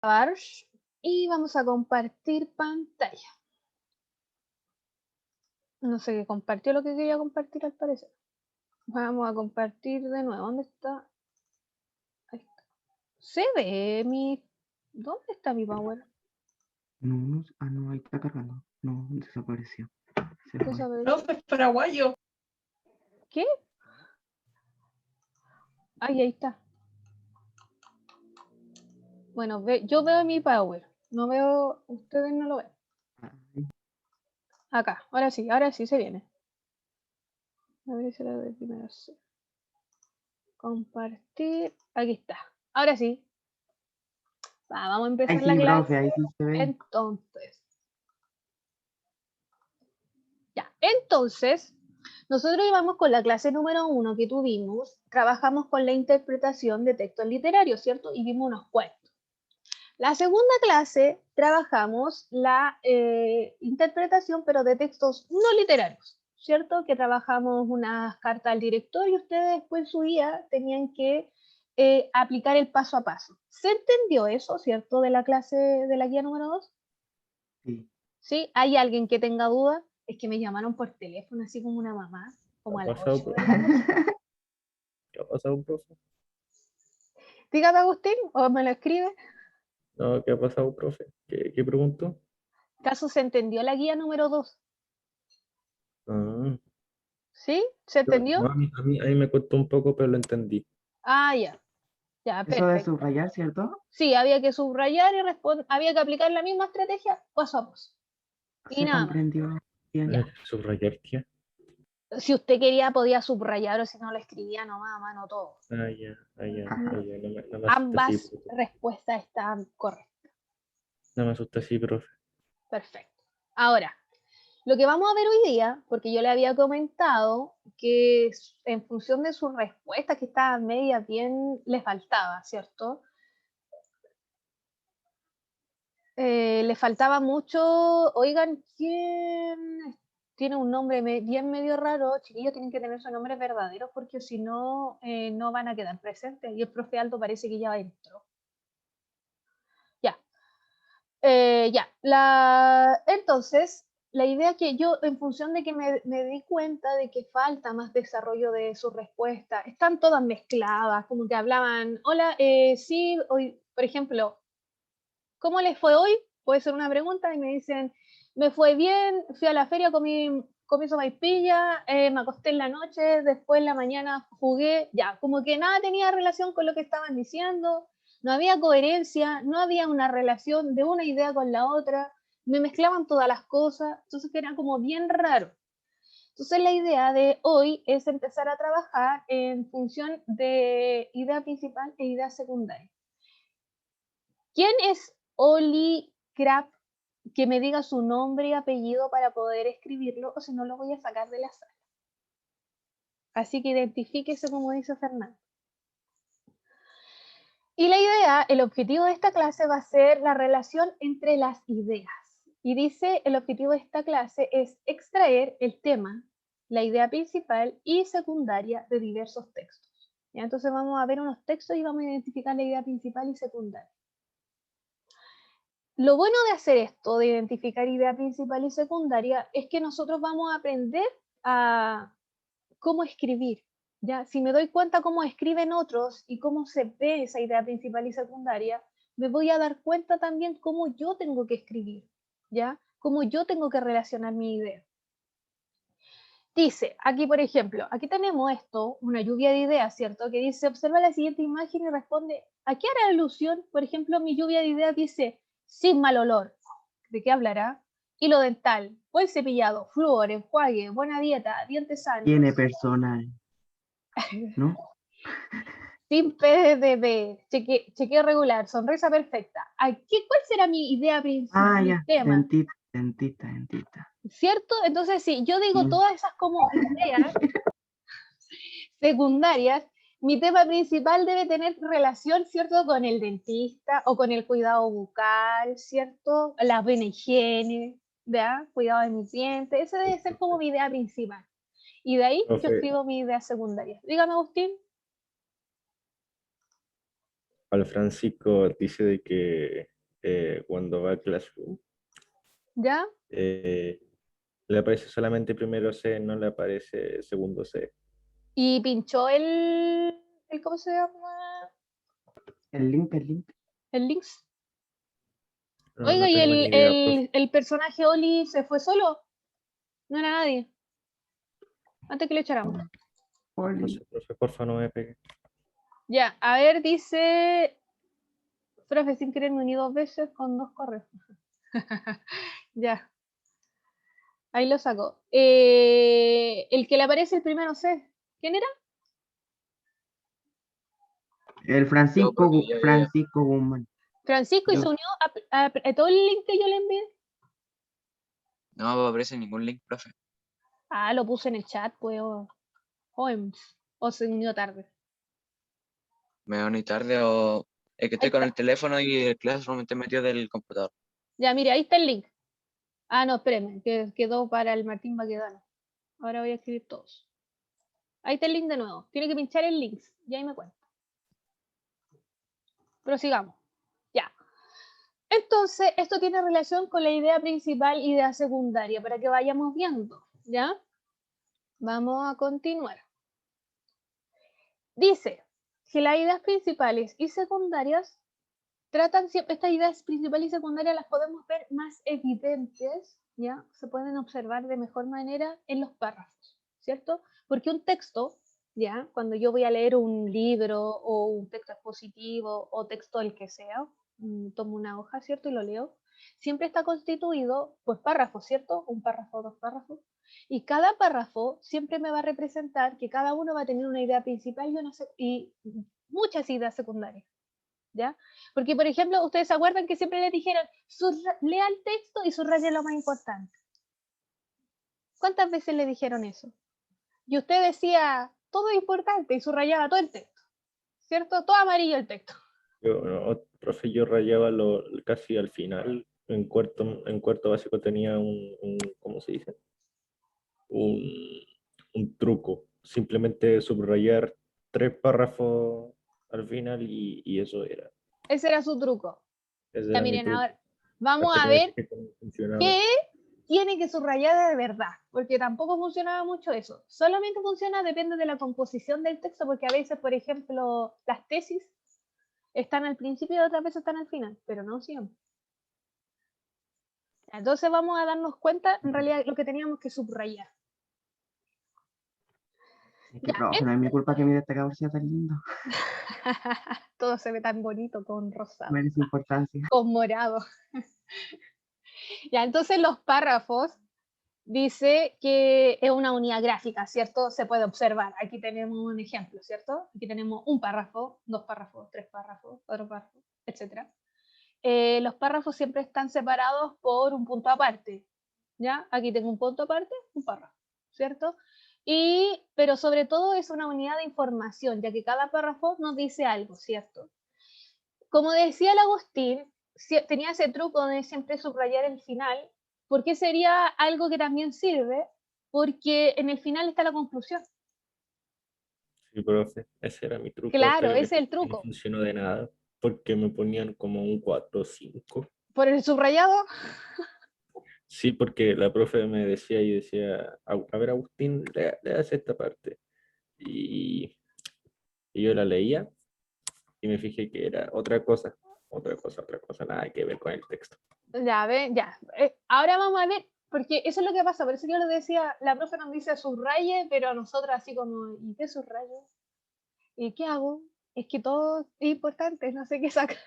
grabar y vamos a compartir pantalla. No sé qué compartió lo que quería compartir al parecer. Vamos a compartir de nuevo. ¿Dónde está? Ahí está. ¿Se ve mi... ¿Dónde está mi power? No, no, ahí está cargando. No, desapareció. Se fue. ¿Desapareció? Profe, es paraguayo. ¿Qué? Ahí está. Bueno, yo veo mi power. No veo... Ustedes no lo ven. Ay, Acá. Ahora sí se viene. A ver si la de primero. Compartir. Aquí está. Ahora sí. Vamos a empezar ahí la sí, clase. profe, ahí sí se ve. Entonces. Ya. Entonces, nosotros íbamos con la clase número 1 que tuvimos. Trabajamos con la interpretación de textos literarios, ¿cierto? Y vimos unos cuentos. La segunda clase trabajamos la interpretación, pero de textos no literarios, ¿cierto? Que trabajamos unas cartas al director y ustedes después en su guía tenían que aplicar el paso a paso. ¿Se entendió eso, cierto, de la clase de la guía número 2? Sí. ¿Sí? ¿Hay alguien que tenga duda? Es que me llamaron por teléfono, así como una mamá, como a las 8 de la noche. ¿Qué ha pasado, profe? Dígame, Agustín, o me lo escribe. No, ¿qué ha pasado, profe? ¿Qué preguntó? ¿Acaso se entendió la guía número 2? Ah, ¿Sí? ¿Se entendió? no, a mí me costó un poco, pero lo entendí. Ah, ya. Ya, Eso de perfecto. subrayar, ¿cierto? Sí, había que subrayar y había que aplicar la misma estrategia paso a paso. Y Se nada más. comprendió bien. Subrayar, tía. Si usted quería, podía subrayar o si no, lo escribía nomás a mano todo. Ah, ya, Ajá. no me asusté así, Ambas profe. respuestas están correctas. No me asusté así, profe. Perfecto. Ahora, lo que vamos a ver hoy día, porque yo le había comentado que en función de sus respuestas, que estaban medias bien, les faltaba, ¿cierto? Le faltaba mucho, oigan, ¿quién tiene un nombre bien medio raro? Chiquillos tienen que tener sus nombres verdaderos porque si no, no van a quedar presentes. Y el profe Aldo parece que ya entró. Ya. Entonces, la idea que yo, en función de que me di cuenta de que falta más desarrollo de su respuesta, están todas mezcladas, como que hablaban, hola, sí, hoy, por ejemplo, ¿cómo les fue hoy? Puede ser una pregunta y me dicen, me fue bien, fui a la feria, comí sopaipilla, me acosté en la noche, después en la mañana jugué, ya, como que nada tenía relación con lo que estaban diciendo, no había coherencia, no había una relación de una idea con la otra, me mezclaban todas las cosas, entonces era como bien raro. Entonces la idea de hoy es empezar a trabajar en función de idea principal e idea secundaria. ¿Quién es Oli Crap? Que me diga su nombre y apellido para poder escribirlo, o si no lo voy a sacar de la sala. Así que identifíquese como dice Fernando. Y la idea, el objetivo de esta clase va a ser la relación entre las ideas. Y dice, el objetivo de esta clase es extraer el tema, la idea principal y secundaria de diversos textos. ¿Ya? Entonces vamos a ver unos textos y vamos a identificar la idea principal y secundaria. Lo bueno de hacer esto, de identificar idea principal y secundaria, es que nosotros vamos a aprender a cómo escribir. ¿Ya? Si me doy cuenta cómo escriben otros y cómo se ve esa idea principal y secundaria, me voy a dar cuenta también cómo yo tengo que escribir, ¿ya? Cómo yo tengo que relacionar mi idea. Dice, aquí por ejemplo, aquí tenemos esto, una lluvia de ideas, ¿cierto? Que dice, observa la siguiente imagen y responde, ¿a qué hará alusión? Por ejemplo, mi lluvia de ideas dice, sin mal olor. ¿De qué hablará? Hilo dental, buen cepillado, flúor, enjuague, buena dieta, dientes sanos. Tiene personal. ¿No? Sin PDB, chequeo regular, sonrisa perfecta. ¿Cuál será mi idea principal, Ah, mi ya. tema? Dentista. ¿Cierto? Entonces, si yo digo Sí. todas esas como ideas secundarias, mi tema principal debe tener relación, ¿cierto? Con el dentista o con el cuidado bucal, ¿cierto? La buena higiene, ¿ya? Cuidado de mis dientes. Esa debe ser como mi idea principal. Y de ahí yo Profe, escribo mi idea secundaria. Dígame, Agustín. al Francisco dice de que cuando va a Classroom, ¿Ya? le aparece solamente primero C, no le aparece segundo C. Y pinchó el ¿cómo se llama? El link. El links. No, Oiga, no ¿y tengo ni idea, profe. el personaje Oli se fue solo? No era nadie. Antes que le echáramos. No Oli. sé, profe, porfa, no me pegue. Ya, a ver, dice. Profe, sin querer me uní 2 veces con 2 correos. Ya, ahí lo saco. El que le aparece el primero C. ¿Quién era? El Yo, Francisco, porque yo, Francisco Guzmán. Francisco, y Yo. se unió a todo el link que yo le envié. no me aparece ningún link, profe. Ah, lo puse en el chat, pues. O se unió tarde. Me uní tarde o es que Ahí estoy con está. el teléfono y el Classroom te metió del computador. Ya, mire, ahí está el link. Ah, no, espérame, que quedó para el Martín Baquedano. Ahora voy a escribir todos. Ahí está el link de nuevo. Tiene que pinchar el link y ahí me cuenta. Prosigamos. Ya. Entonces, esto tiene relación con la idea principal y idea secundaria, para que vayamos viendo, ¿ya? Vamos a continuar. Dice que las ideas principales y secundarias tratan siempre, estas ideas principales y secundarias las podemos ver más evidentes, ¿ya? Se pueden observar de mejor manera en los párrafos, ¿cierto? Porque un texto, ¿ya? Cuando yo voy a leer un libro o un texto expositivo o texto el que sea, tomo una hoja, ¿cierto? Y lo leo, siempre está constituido por párrafos, ¿cierto? Un párrafo, 2 párrafos. Y cada párrafo siempre me va a representar que cada uno va a tener una idea principal y muchas ideas secundarias, ¿ya? Porque, por ejemplo, ustedes se acuerdan que siempre les dijeron, lea el texto y subraya lo más importante. ¿Cuántas veces le dijeron eso? Y usted decía, todo es importante y subrayaba todo el texto, ¿cierto? Todo amarillo el texto. Yo, no, profe, yo rayaba casi al final. En cuarto básico tenía ¿cómo se dice? Un, un truco. Simplemente subrayar 3 párrafos al final y eso era. Ese era su truco. Ese Ya era mi miren, truco. ahora vamos Hasta a que me ver fijé cómo funcionaba. qué tiene que subrayar de verdad, porque tampoco funcionaba mucho eso. Solamente funciona, depende de la composición del texto, porque a veces, por ejemplo, las tesis están al principio y otras veces están al final, pero no siempre. Entonces vamos a darnos cuenta, en realidad, lo que teníamos que subrayar. Es que, Ya, profe, no es mi culpa que mi destacador sea tan lindo. todo se ve tan bonito con rosado, Merece importancia. con morado. Ya, entonces los párrafos dice que es una unidad gráfica, ¿cierto? Se puede observar. Aquí tenemos un ejemplo, ¿cierto? Aquí tenemos un párrafo, 2 párrafos, 3 párrafos, 4 párrafos, etc. Los párrafos siempre están separados por un punto aparte, ¿ya? Aquí tengo un punto aparte, un párrafo, ¿cierto? Pero sobre todo es una unidad de información, ya que cada párrafo nos dice algo, ¿cierto? Como decía el Agustín, tenía ese truco de siempre subrayar el final, porque sería algo que también sirve, porque en el final está la conclusión. Sí, profe, ese era mi truco hasta Claro, que me ese es el fijé que no truco. funcionó de nada, porque me ponían como un 4 o 5. Por el subrayado, Sí, porque la profe me decía y decía, a ver, Agustín, leas esta parte. Y yo la leía y me fijé que era otra cosa, nada que ver con el texto. ya ven, ya. Ahora vamos a ver, porque eso es lo que pasa, por eso yo les decía, la profe nos dice subraye, pero a nosotros así como, ¿y qué subrayo? ¿Y qué hago? Es que todo es importante, no sé qué sacar.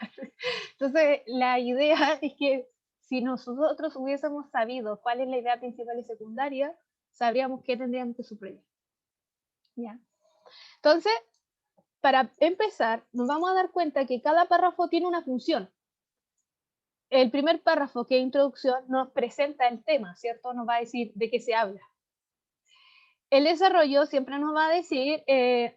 Entonces, la idea es que si nosotros hubiésemos sabido cuál es la idea principal y secundaria, sabríamos qué tendríamos que subrayar. ¿Ya? Entonces, para empezar, nos vamos a dar cuenta que cada párrafo tiene una función. El primer párrafo, que es introducción, nos presenta el tema, ¿cierto? Nos va a decir de qué se habla. El desarrollo siempre nos va a decir,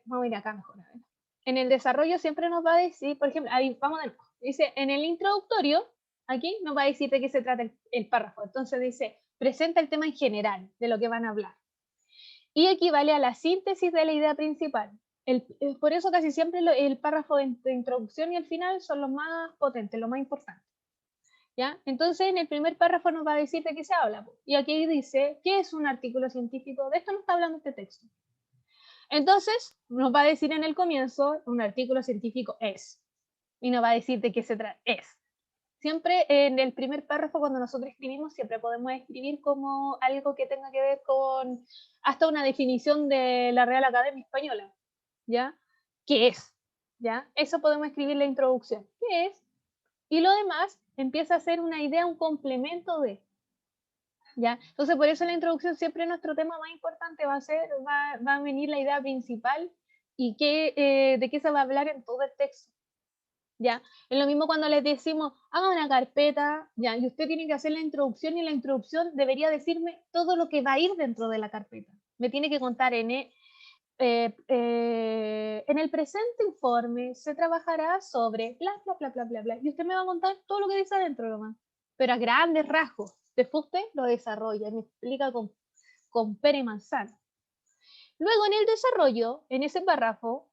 vamos a ir acá mejor, a ver. En el desarrollo siempre nos va a decir, por ejemplo, ahí, vamos de nuevo, dice, en el introductorio, aquí nos va a decir de qué se trata el párrafo. Entonces dice, presenta el tema en general de lo que van a hablar. Y equivale a la síntesis de la idea principal. Por eso casi siempre el párrafo de introducción y el final son los más potentes, los más importantes. ¿Ya? Entonces, en el primer párrafo nos va a decir de qué se habla. Y aquí dice, ¿qué es un artículo científico? De esto no está hablando este texto. Entonces, nos va a decir en el comienzo, un artículo científico es. Y nos va a decir de qué se trata. Es. Siempre en el primer párrafo, cuando nosotros escribimos, siempre podemos escribir como algo que tenga que ver con hasta una definición de la Real Academia Española. ¿Ya? ¿Qué es? ¿Ya? Eso podemos escribir la introducción. ¿Qué es? Y lo demás empieza a ser una idea, un complemento de. ¿Ya? Entonces, por eso en la introducción siempre nuestro tema más importante va a venir la idea principal y de qué se va a hablar en todo el texto. ¿Ya? Es lo mismo cuando les decimos, haga una carpeta, ¿ya? Y usted tiene que hacer la introducción, y la introducción debería decirme todo lo que va a ir dentro de la carpeta. Me tiene que contar en el presente informe se trabajará sobre bla, bla, bla, bla, bla, bla. Y usted me va a contar todo lo que dice adentro nomás. Pero a grandes rasgos. Después usted lo desarrolla y me explica con pera y manzana. Luego en el desarrollo, en ese párrafo,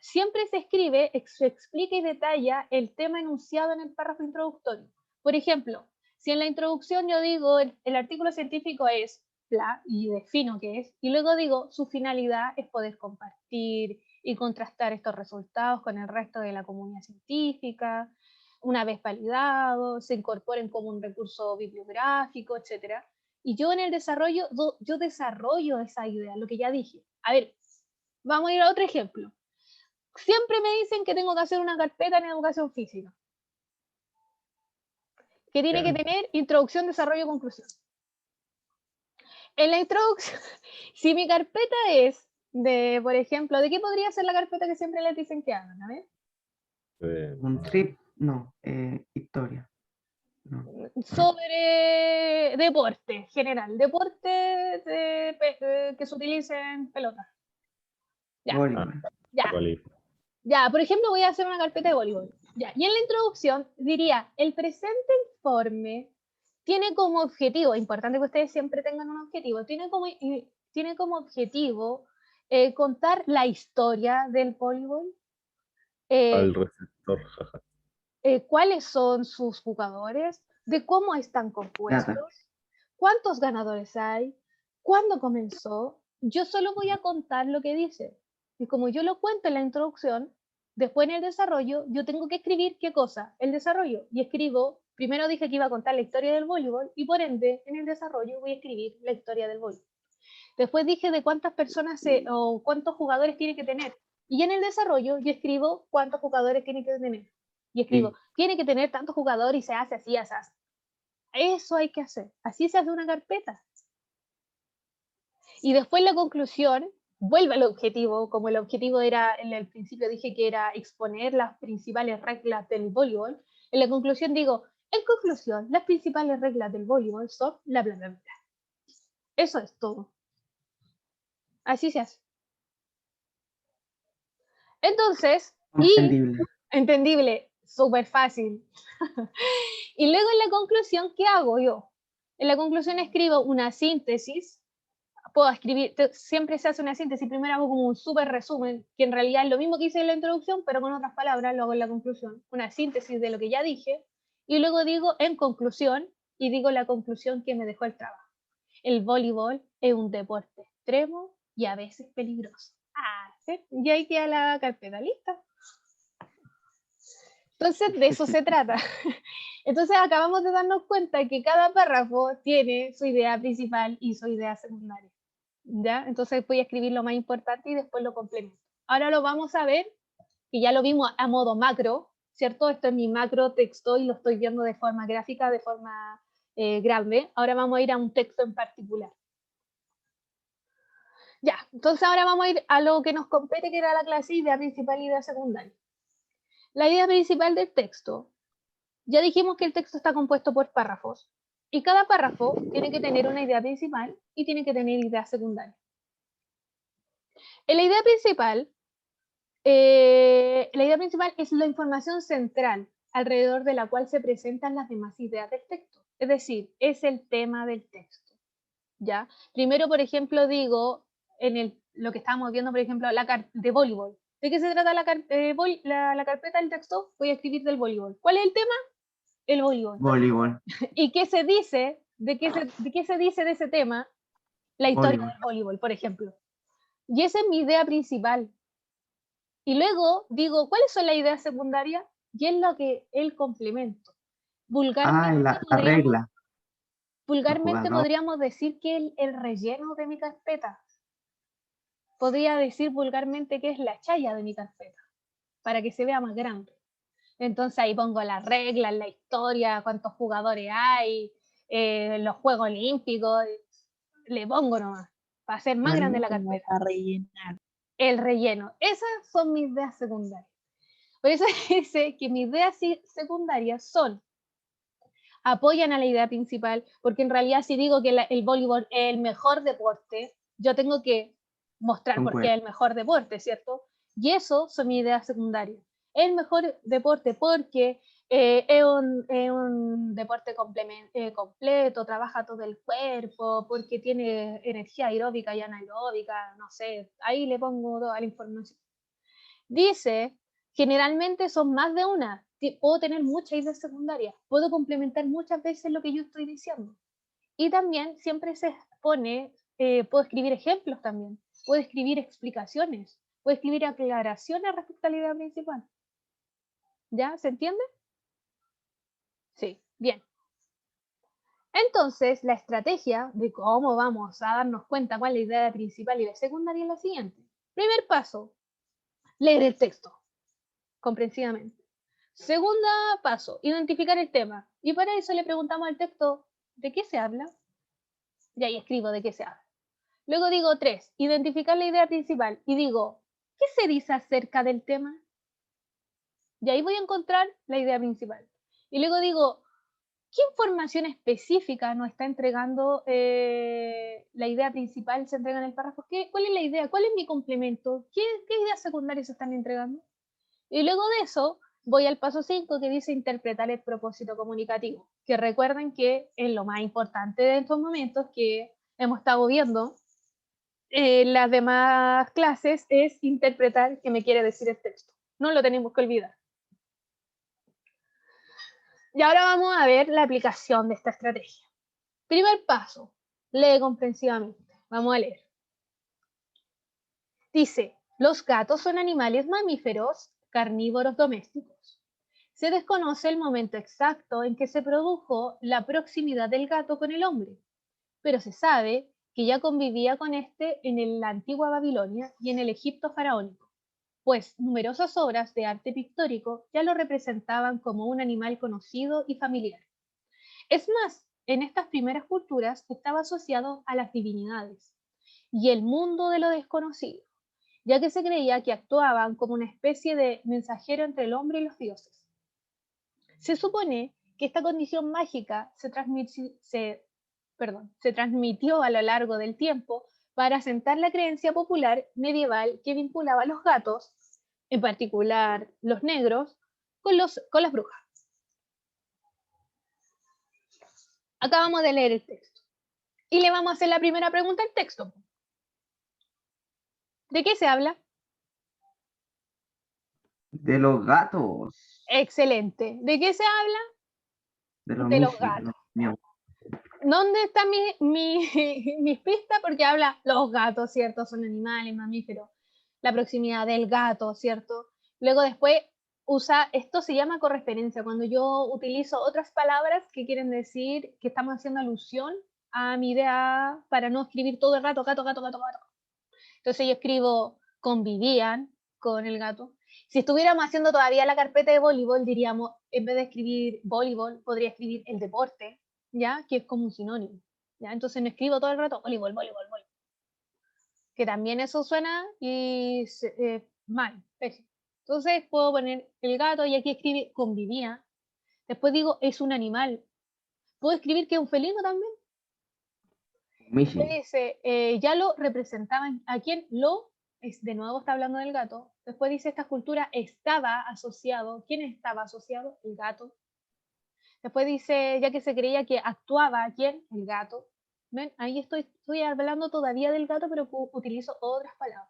siempre se escribe, se explica y detalla el tema enunciado en el párrafo introductorio. Por ejemplo, si en la introducción yo digo el artículo científico es bla, y defino qué es, y luego digo su finalidad es poder compartir y contrastar estos resultados con el resto de la comunidad científica, una vez validados, se incorporen como un recurso bibliográfico, etc. Y yo en el desarrollo, yo desarrollo esa idea, lo que ya dije. A ver, vamos a ir a otro ejemplo. Siempre me dicen que tengo que hacer una carpeta en educación física, que tiene que tener introducción, desarrollo, conclusión. En la introducción, si mi carpeta es por ejemplo, ¿de qué podría ser la carpeta que siempre les dicen que hagan? A ver. Un trip, no, historia. No. Sobre deporte general, deporte que se utilicen pelotas. Ya, Voleibol. ya. Ya, por ejemplo, voy a hacer una carpeta de voleibol. Ya, y en la introducción diría, el presente informe tiene como objetivo, importante que ustedes siempre tengan un objetivo, tiene como objetivo contar la historia del voleibol, Al receptor, jaja. cuáles son sus jugadores, de cómo están compuestos, cuántos ganadores hay, cuándo comenzó. Yo solo voy a contar lo que dice. Y como yo lo cuento en la introducción, después en el desarrollo, yo tengo que escribir qué cosa, el desarrollo. Y escribo, primero dije que iba a contar la historia del voleibol, y por ende, en el desarrollo voy a escribir la historia del voleibol. Después dije de cuántas personas o cuántos jugadores tiene que tener. Y en el desarrollo yo escribo cuántos jugadores tiene que tener. Y escribo, tiene que tener tantos jugadores y se hace así, así. Eso hay que hacer. Así se hace una carpeta. Y después la conclusión vuelve al objetivo, como el objetivo era, en el principio dije que era exponer las principales reglas del voleibol. En la conclusión digo, en conclusión, las principales reglas del voleibol son bla, bla, bla, bla. Eso es todo. Así se hace. Entonces, entendible, súper fácil. Y luego en la conclusión, ¿qué hago yo? En la conclusión escribo una síntesis. Puedo escribir, siempre se hace una síntesis, primero hago como un súper resumen, que en realidad es lo mismo que hice en la introducción, pero con otras palabras lo hago en la conclusión, una síntesis de lo que ya dije, y luego digo en conclusión, y digo la conclusión que me dejó el trabajo. El voleibol es un deporte extremo y a veces peligroso. ¿Sí? Y ahí queda la carpeta lista. Entonces, de eso se trata. Entonces, acabamos de darnos cuenta que cada párrafo tiene su idea principal y su idea secundaria. ¿Ya? Entonces, voy a escribir lo más importante y después lo complemento. Ahora lo vamos a ver, que ya lo vimos a modo macro, ¿cierto? Esto es mi macro texto y lo estoy viendo de forma gráfica, de forma grande. Ahora vamos a ir a un texto en particular. Ya, entonces ahora vamos a ir a lo que nos compete, que era la clase idea principal y idea secundaria. La idea principal del texto. Ya dijimos que el texto está compuesto por párrafos y cada párrafo tiene que tener una idea principal y tiene que tener ideas secundarias. En la idea principal es la información central alrededor de la cual se presentan las demás ideas del texto. Es decir, es el tema del texto. ¿Ya? Primero, por ejemplo, digo, lo que estábamos viendo, por ejemplo, de voleibol. ¿De qué se trata la carpeta del texto? Voy a escribir del voleibol. ¿Cuál es el tema? El voleibol. Voleibol. ¿Y qué se dice? ¿De qué se dice de ese tema? La historia Voleibol. del voleibol, por ejemplo. Y esa es mi idea principal. Y luego digo, ¿cuáles son las ideas secundarias? Y es lo que el complemento. Vulgarmente, La regla. jugador. podríamos decir que el relleno de mi carpeta. Podría decir vulgarmente que es la chaya de mi carpeta, para que se vea más grande. Entonces ahí pongo las reglas, la historia, cuántos jugadores hay, los Juegos Olímpicos, le pongo nomás, para hacer más grande la Como carpeta. para rellenar. El relleno, esas son mis ideas secundarias. Por eso dice que mis ideas secundarias apoyan a la idea principal, porque en realidad si digo que el voleibol es el mejor deporte, yo tengo que mostrar por qué es el mejor deporte, ¿cierto? Y eso son mis ideas secundarias. El mejor deporte porque es un deporte completo, trabaja todo el cuerpo, porque tiene energía aeróbica y anaeróbica, no sé, ahí le pongo toda la información. Dice, generalmente son más de una, puedo tener muchas ideas secundarias, puedo complementar muchas veces lo que yo estoy diciendo. Y también siempre se pone, puedo escribir ejemplos también, puedo escribir explicaciones, puedo escribir aclaraciones respecto a la idea principal. ¿Ya? ¿Se entiende? Sí, bien. Entonces, la estrategia de cómo vamos a darnos cuenta cuál es la idea principal y la secundaria es la siguiente. Primer paso, leer el texto comprensivamente. Segundo paso, identificar el tema. Y para eso le preguntamos al texto, ¿de qué se habla? Y ahí escribo de qué se habla. Luego digo 3, identificar la idea principal. Y digo, ¿qué se dice acerca del tema? Y ahí voy a encontrar la idea principal. Y luego digo, ¿qué información específica nos está entregando la idea principal? Se entrega en el párrafo. ¿Cuál es la idea? ¿Cuál es mi complemento? ¿Qué ideas secundarias se están entregando? Y luego de eso, voy al paso 5 que dice interpretar el propósito comunicativo. Que recuerden que es lo más importante de estos momentos que hemos estado viendo en las demás clases es interpretar qué me quiere decir el texto. No lo tenemos que olvidar. Y ahora vamos a ver la aplicación de esta estrategia. Primer paso, lee comprensivamente. Vamos a leer. Dice, los gatos son animales mamíferos carnívoros domésticos. Se desconoce el momento exacto en que se produjo la proximidad del gato con el hombre, pero se sabe que ya convivía con este en la antigua Babilonia y en el Egipto faraónico, pues numerosas obras de arte pictórico ya lo representaban como un animal conocido y familiar. Es más, en estas primeras culturas estaba asociado a las divinidades y el mundo de lo desconocido, ya que se creía que actuaban como una especie de mensajero entre el hombre y los dioses. Se supone que esta condición mágica se transmitió a lo largo del tiempo para asentar la creencia popular medieval que vinculaba a los gatos, en particular los negros, con las brujas. Acabamos de leer el texto. Y le vamos a hacer la primera pregunta al texto. ¿De qué se habla? De los gatos. Excelente. ¿De qué se habla? De los gatos. ¿Dónde están mis pistas? Porque habla los gatos, ¿cierto? Son animales, mamíferos. La proximidad del gato, ¿cierto? Luego después usa, esto se llama correspondencia, cuando yo utilizo otras palabras que quieren decir que estamos haciendo alusión a mi idea para no escribir todo el rato gato, gato, gato, gato. Entonces yo escribo convivían con el gato. Si estuviéramos haciendo todavía la carpeta de voleibol, diríamos, en vez de escribir voleibol, podría escribir el deporte, ¿ya? Que es como un sinónimo, ¿ya? Entonces no escribo todo el rato voleibol, voleibol, voleibol. Que también eso suena y mal, pésimo. Entonces puedo poner el gato y aquí escribe convivía. Después digo es un animal. Puedo escribir que es un felino también. Dice, ya lo representaban. ¿A quién? De nuevo está hablando del gato. Después dice, esta cultura estaba asociado. ¿Quién estaba asociado? El gato. Después dice, ya que se creía que actuaba, ¿a quién? El gato. ¿Ven? Ahí estoy hablando todavía del gato, pero utilizo otras palabras.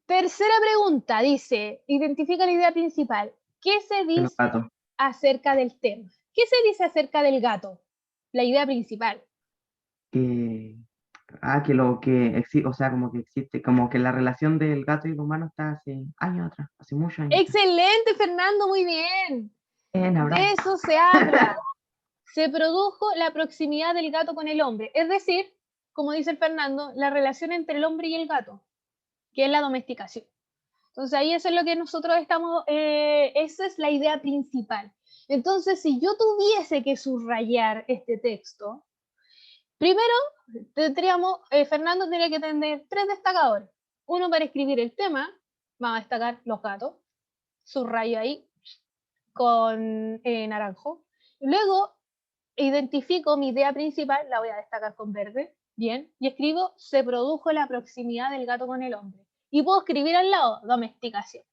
Tercera pregunta, dice, identifica la idea principal. ¿Qué se dice acerca del tema. ¿Qué se dice acerca del gato? La idea principal. Que, que lo que existe, o sea, como que existe, como que la relación del gato y el humano está hace años atrás, hace muchos años atrás. Excelente, Fernando, muy bien. Bien, De Abraham. eso se habla. Se produjo la proximidad del gato con el hombre, es decir, como dice el Fernando, la relación entre el hombre y el gato, que es la domesticación. Entonces ahí eso es lo que nosotros estamos, esa es la idea principal. Entonces, si yo tuviese que subrayar este texto, primero tendríamos, Fernando tendría que tener 3 destacadores. Uno para escribir el tema, vamos a destacar los gatos, subrayo ahí con naranjo. Luego identifico mi idea principal, la voy a destacar con verde, bien, y escribo, se produjo la proximidad del gato con el hombre. Y puedo escribir al lado, domesticación.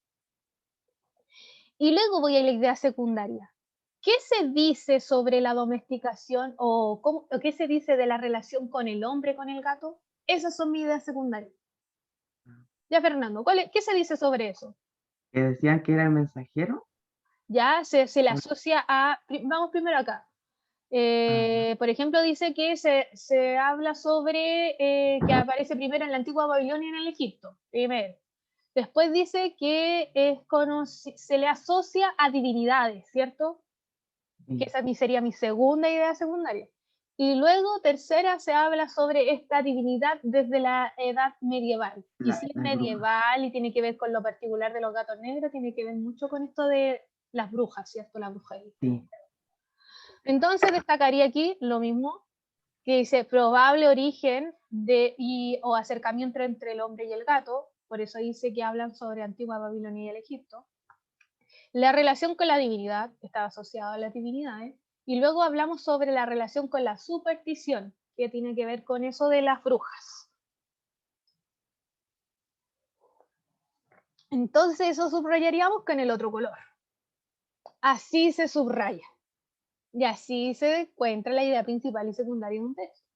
Y luego voy a la idea secundaria. ¿Qué se dice sobre la domesticación o qué se dice de la relación con el hombre, con el gato? Esas son mis ideas secundarias. Ya, Fernando, ¿qué se dice sobre eso? Que decían que era el mensajero. Ya se le asocia a, vamos primero acá. Por ejemplo, dice que se habla sobre que aparece primero en la antigua Babilonia y en el Egipto, primero. Después dice que se le asocia a divinidades, ¿cierto? Que esa sería mi segunda idea secundaria. Y luego, tercera, se habla sobre esta divinidad desde la edad medieval. Y si es medieval y tiene que ver con lo particular de los gatos negros, tiene que ver mucho con esto de las brujas, ¿cierto? La brujería. Sí. Entonces destacaría aquí lo mismo, que dice probable origen o acercamiento entre el hombre y el gato, por eso dice que hablan sobre antigua Babilonia y el Egipto. La relación con la divinidad, estaba asociada a las divinidades, y luego hablamos sobre la relación con la superstición, que tiene que ver con eso de las brujas. Entonces eso subrayaríamos con el otro color. Así se subraya. Y así se encuentra la idea principal y secundaria de un texto.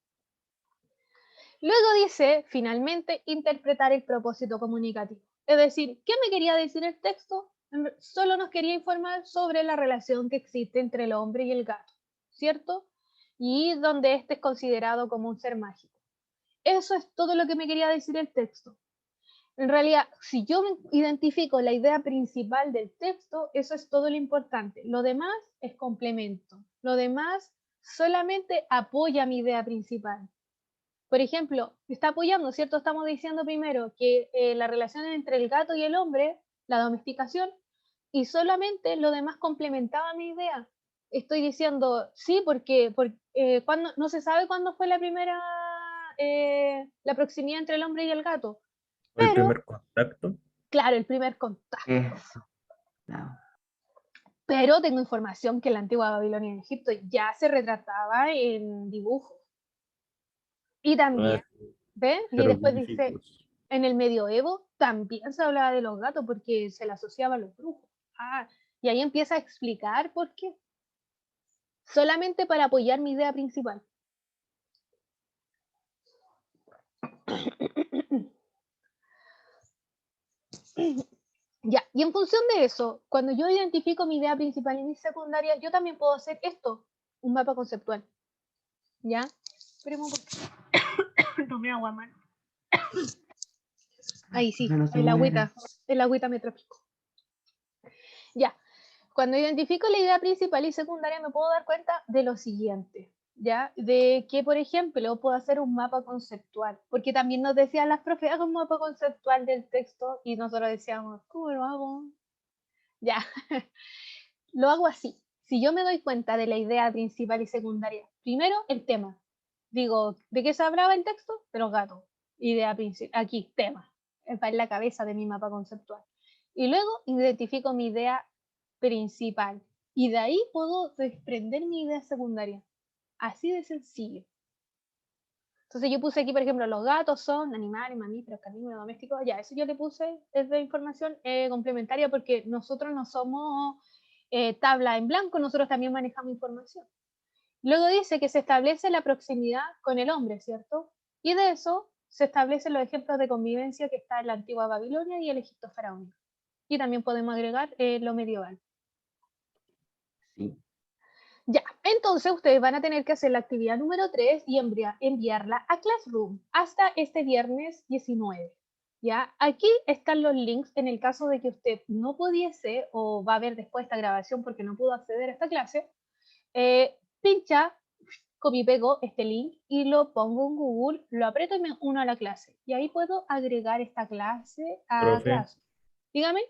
Luego dice, finalmente, interpretar el propósito comunicativo. Es decir, ¿qué me quería decir el texto? Solo nos quería informar sobre la relación que existe entre el hombre y el gato, ¿cierto? Y donde éste es considerado como un ser mágico. Eso es todo lo que me quería decir el texto. En realidad, si yo identifico la idea principal del texto, eso es todo lo importante. Lo demás es complemento. Lo demás solamente apoya mi idea principal. Por ejemplo, está apoyando, ¿cierto? Estamos diciendo primero que la relación entre el gato y el hombre, la domesticación, y solamente lo demás complementaba mi idea. Estoy diciendo, sí, porque cuando, no se sabe cuándo fue la primera, la proximidad entre el hombre y el gato. El Pero, primer contacto. claro, el primer contacto. Eso. Claro. Pero tengo información que en la antigua Babilonia y en Egipto ya se retrataba en dibujos. Y también, ¿ves? Y después dice, en el medioevo también se hablaba de los gatos porque se le asociaba a los brujos. Y ahí empieza a explicar por qué. Solamente para apoyar mi idea principal. Ya, y en función de eso, cuando yo identifico mi idea principal y mi secundaria, yo también puedo hacer esto, un mapa conceptual. ¿Ya? Esperemos porque tomé agua, mano. Ahí sí, No se el muere. agüita me traficó. Ya, cuando identifico la idea principal y secundaria me puedo dar cuenta de lo siguiente, ¿ya? De que, por ejemplo, puedo hacer un mapa conceptual, porque también nos decían las profes, haga un mapa conceptual del texto y nosotros decíamos, ¿cómo lo hago? Ya, lo hago así. Si yo me doy cuenta de la idea principal y secundaria, primero el tema. Digo, ¿de qué se hablaba el texto? De los gatos. Idea principal, aquí, tema. Está en la cabeza de mi mapa conceptual. Y luego identifico mi idea principal. Y de ahí puedo desprender mi idea secundaria. Así de sencillo. Entonces yo puse aquí, por ejemplo, los gatos son animales, mamíferos, carnívoros, domésticos. Ya, eso yo le puse, es de información complementaria porque nosotros no somos tabla en blanco, nosotros también manejamos información. Luego dice que se establece la proximidad con el hombre, ¿cierto? Y de eso se establecen los ejemplos de convivencia que está en la antigua Babilonia y el Egipto faraónico. Y también podemos agregar lo medieval. Sí. Ya, entonces ustedes van a tener que hacer la actividad número 3 y enviarla a Classroom hasta este viernes 19. ¿Ya? Aquí están los links en el caso de que usted no pudiese o va a ver después esta grabación porque no pudo acceder a esta clase. Pincha, copy pego este link y lo pongo en Google, lo aprieto y me uno a la clase. Y ahí puedo agregar esta clase a Profe, clase. Dígame,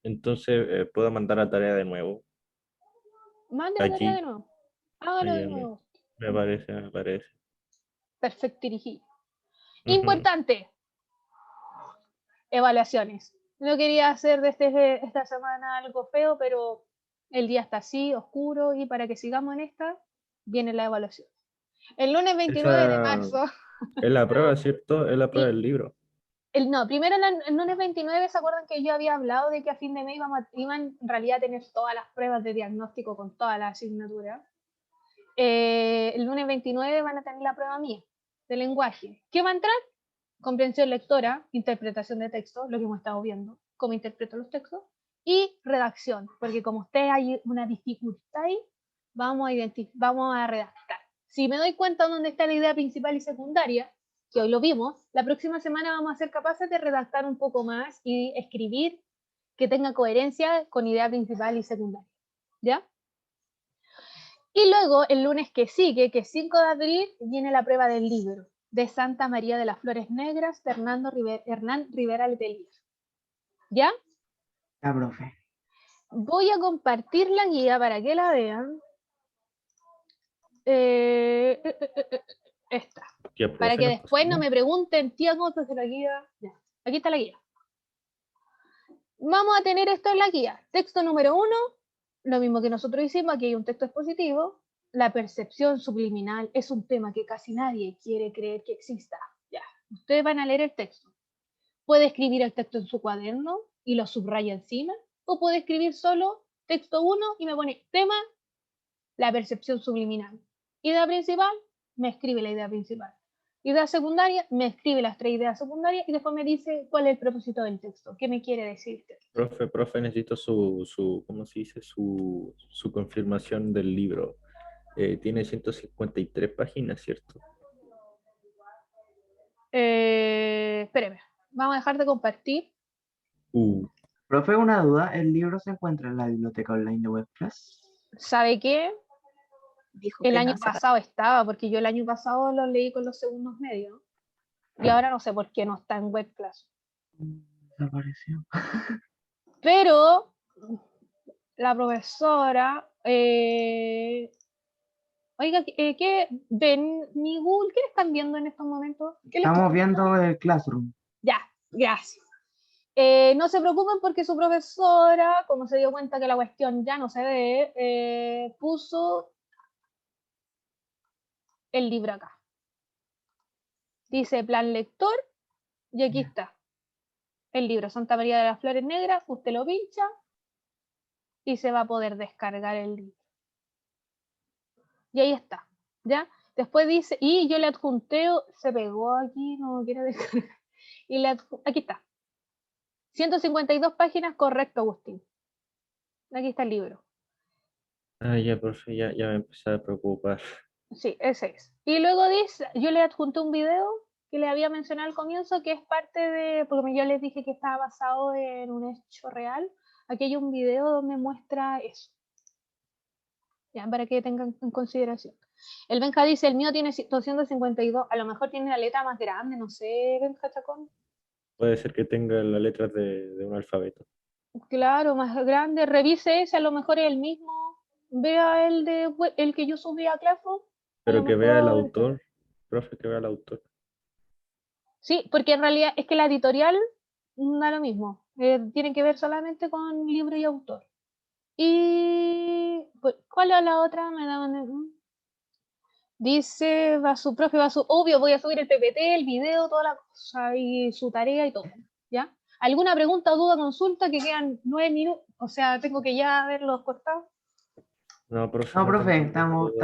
entonces puedo mandar la tarea de nuevo. mande la tarea de Aquí, nuevo. Hágalo de allá nuevo. me parece, me parece. Perfecto, dirigido. Ujú. Importante, evaluaciones. No quería hacer de esta semana algo feo, pero el día está así, oscuro, y para que sigamos en esta, viene la evaluación. El lunes 29 de Esa marzo, es la prueba, ¿cierto? Es la prueba sí, del libro. no, primero el lunes 29, ¿se acuerdan que yo había hablado de que a fin de mes iban en realidad a tener todas las pruebas de diagnóstico con todas las asignaturas? El lunes 29 van a tener la prueba mía de lenguaje. ¿Qué va a entrar? Comprensión lectora, interpretación de texto, lo que hemos estado viendo, cómo interpreto los textos, y redacción, porque como usted hay una dificultad ahí, vamos a redactar. Si me doy cuenta dónde está la idea principal y secundaria, que hoy lo vimos, la próxima semana vamos a ser capaces de redactar un poco más y escribir que tenga coherencia con idea principal y secundaria. ¿Ya? Y luego, el lunes que sigue, que es 5 de abril, viene la prueba del libro de Santa María de las Flores Negras de Hernán Rivera Letelier. ¿Ya? Ya, profe. Voy a compartir la guía para que la vean. Esta. Tía, Para profe, que ¿nos después no pasamos? me pregunten, tía, ¿cómo se hace la guía? Ya. Aquí está la guía. Vamos a tener esto en la guía. Texto número 1, lo mismo que nosotros hicimos, aquí hay un texto expositivo. La percepción subliminal es un tema que casi nadie quiere creer que exista. Ya, ustedes van a leer el texto. Puede escribir el texto en su cuaderno y lo subraya encima, o puede escribir solo texto 1 y me pone tema, la percepción subliminal. Idea principal, me escribe la idea principal. Idea secundaria, me escribe las 3 ideas secundarias y después me dice cuál es el propósito del texto, qué me quiere decir. Profe, necesito ¿cómo se dice? Su confirmación del libro. Tiene 153 páginas, ¿cierto? Espéreme, vamos a dejar de compartir. Profe, una duda. ¿El libro se encuentra en la biblioteca online de WebClass? ¿Sabe qué? Dijo El que año no, pasado estaba, porque yo el año pasado lo leí con los segundos medios. Y ahora no sé por qué no está en WebClass. Desapareció. Pero la profesora, oiga, ¿qué ven mi Google? ¿Qué le están viendo en estos momentos? ¿Qué les Estamos viendo el Classroom. Ya, gracias. No se preocupen porque su profesora, como se dio cuenta que la cuestión ya no se ve, puso el libro acá. Dice plan lector y aquí está el libro Santa María de las Flores Negras. Usted lo pincha y se va a poder descargar el libro. Y ahí está, ¿ya? Después dice, y yo le adjunté, se pegó aquí, no quiere descargar. Y aquí está. 152 páginas, correcto, Agustín. Aquí está el libro. Ah, ya, profe, ya me empecé a preocupar. Sí, ese es. Y luego dice, yo le adjunté un video que le había mencionado al comienzo, que es parte de, porque yo les dije que estaba basado en un hecho real. Aquí hay un video donde muestra eso. Ya, para que tengan en consideración. El Benja dice, el mío tiene 252, a lo mejor tiene la letra más grande, no sé, Benja Chacón. Puede ser que tenga las letras de un alfabeto. Claro, más grande, revise ese, a lo mejor es el mismo. Vea el que yo subí a Classroom. A lo Pero que vea el mejor. autor, profe, que vea el autor. Sí, porque en realidad es que la editorial da lo mismo. Tiene que ver solamente con libro y autor. Y pues, ¿cuál es la otra? Dice, va su, obvio, voy a subir el PPT, el video, toda la cosa, y su tarea y todo, ¿ya? ¿Alguna pregunta, duda, consulta? Que quedan 9 minutos, o sea, tengo que ya haberlos cortado. No, profe, No, no profe, tengo ninguna estamos duda.